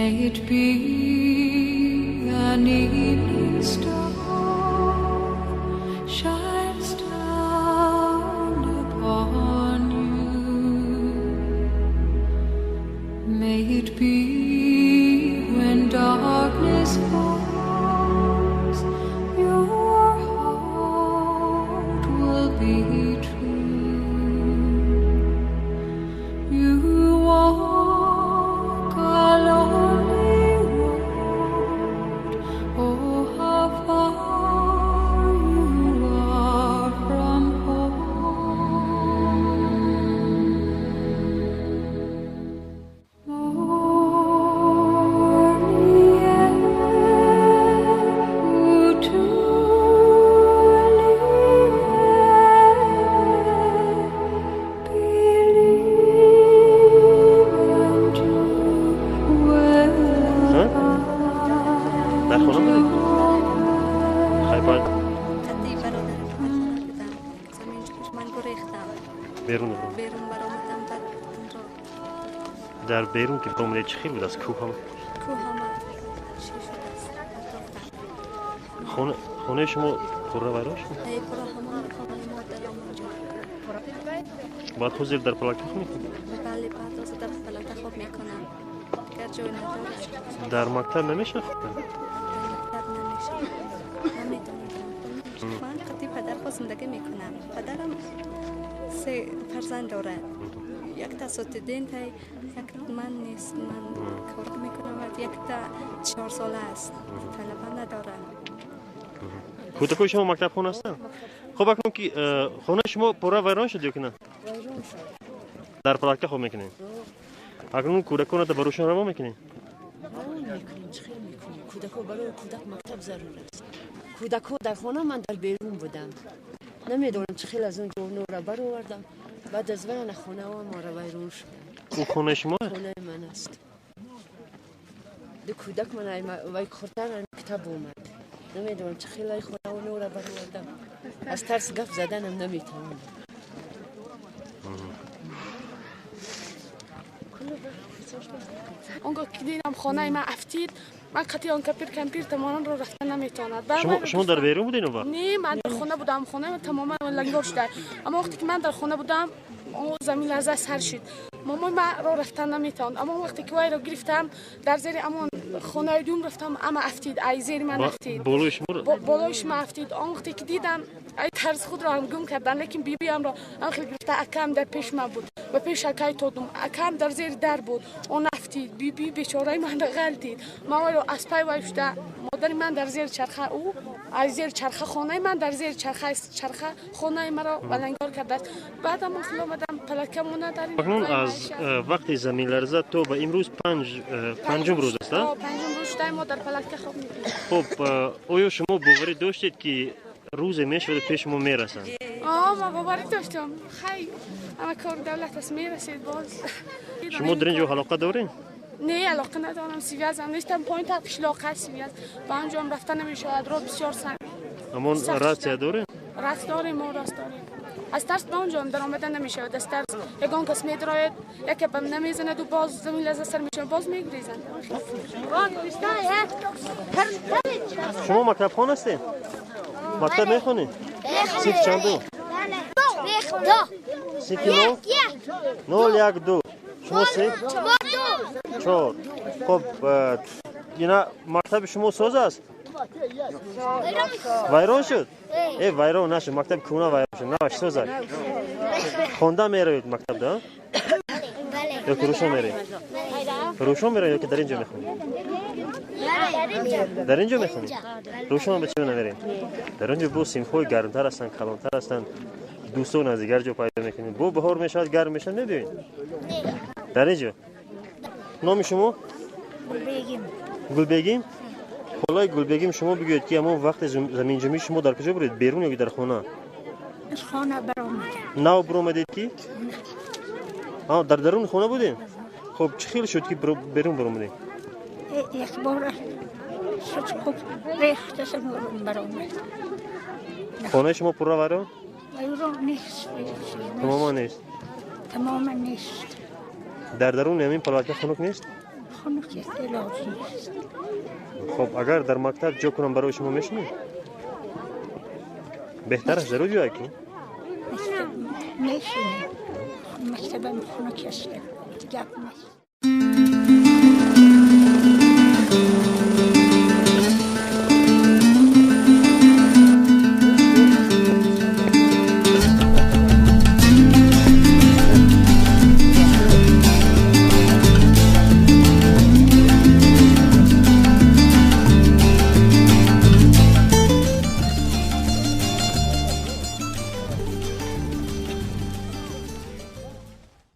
May it be an evening star shines down upon you. May it be when darkness falls, your heart will be true. You walk a lonely road, oh how far you are from home. در بیرون که برامون چی بود از کوه هم خونه شما پر ویران شد؟ بعد خود زیر در پلاکه خوب میکنی؟ بله بعد از در پلاکه خوب میکنم گر جای نداره در مکتب نمیشه خوب در مکتب نمیشه نمیدونم من خطی پدر خود زندگی میکنم پدرم 3 فرزند داره یک تا استودنت یک من نیست من کار میکنم و یک تا 4 ساله است طلبه نداره کودکای شما مکتب خونه هستن؟ خب اکنون که خونه شما پورا ویران شد یا که نه؟ ویران شد در پلاکه خوب میکنین؟ اکنون کودکان رو بروشون رو میکنین؟ میکنیم چه میکنیم کودکا برای کودک مکتب ضرور است کودکا در خانه من در بیرون بودم نمیدونم چه خیلی از اونجا نورا برآوردم بعد از ویران خانه و ما را ویران شدم او خونه شما؟ خانه من است دو کودک من وی خورتن مکتب اومد نمیدونم چه خیلی خانه و نورا برآوردم از ترس گپ زدنم نمیتونم اونگاه که دیدم خانه من افتید من قطعی آن کمپیر تماما رو رفتن نمیتواند شما در بیرون بودین اون وقت؟ نه من در خانه بودم خانه من تماما لنگار شده اما وقتی که من در خانه بودم زمین لرزه سر شد مامان من رو رفتن نمیتواند اما وقتی که وای رو گرفتم در زیر امان خانه دوم رفتم اما افتید ای زیر من افتید بالایش من افتید آن وقتی که دیدم ای ترس خود را هم گم کردن لیکن بی هم را آخر گرفته اکم در پیش من بود و پیش اکای تودم اکم در زیر در بود اون افتید بی بیچاره من را غلطید ما وای رو از پای وای شده مادر من در زیر چرخه او از زیر چرخه خانه من در زیر چرخه خانه مرا ولنگار کرده بعد هم خلا آمدم پلکمون نداریم اکنون از وقتی زمین لرزه تو به امروز پنجم روز است؟ پنجم روز شده ما در پلکه خواب میکنیم. خب آیا شما باوری داشتید که روز میشود پیش ما میرسند؟ ما باوری داشتم خیلی اما کار دولت است میرسید باز شما در اینجا علاقه دارین؟ نه علاقه ندارم سیویازم نیستم پایین تا پیشلاقه سیویاز با اونجا هم رفتن نمیشود رو بسیار سنگ اما رات دارین؟ رات داریم ما راست داریم از ترس به اونجا هم در آمدن نمیشود از ترس یکان کس میدراید یکی بهم نمیزند و باز زمین لرزه سر میشه باز میگریزند شما مکتب خوان هستین؟ مکتب میخونین؟ سیت چند دو؟ 3 کیلو؟ 0 1 2 شما 3 4 خب اینا مکتب شما ساز است؟ ویران شد؟ ویران نشد مکتب کونه ویران شد نوش ساز است خونده میروید مکتب ده؟ یا که روشن میروید؟ روشن میروید یا که در اینجا میخونید؟ در اینجا میخونید؟ روشن به چه نمیرید؟ در اینجا بو سیمخوی گرمتر هستن کلانتر هستن دوستان از دیگر جا پیدا میکنید بو بهار میشد گرم میشد میبینید؟ در اینجا؟ نام شما؟ گلبگیم؟ خلای گلبگیم شما بگوید که اما وقت زمین جمعی شما در کجا برید؟ بیرون یا در خانه؟ از خانه برآمدم. نو برآمدید کی؟ در درون خانه بودین؟ خب چه خیلی شد که بیرون برآمدید؟ یک بار شد خوب ریخت شدم برآمد. خانه شما پر ویران؟ ویران نیست. تماما نیست. تماما نیست. در درون همین پلاکه خنک نیست؟ خانه که علاج نیست. خب اگر در مکتب جا کنم برای شما میشنید؟ بهتر است ضرور جایی کنم. میشینیم مکتبم خانه کسی گپ نیست.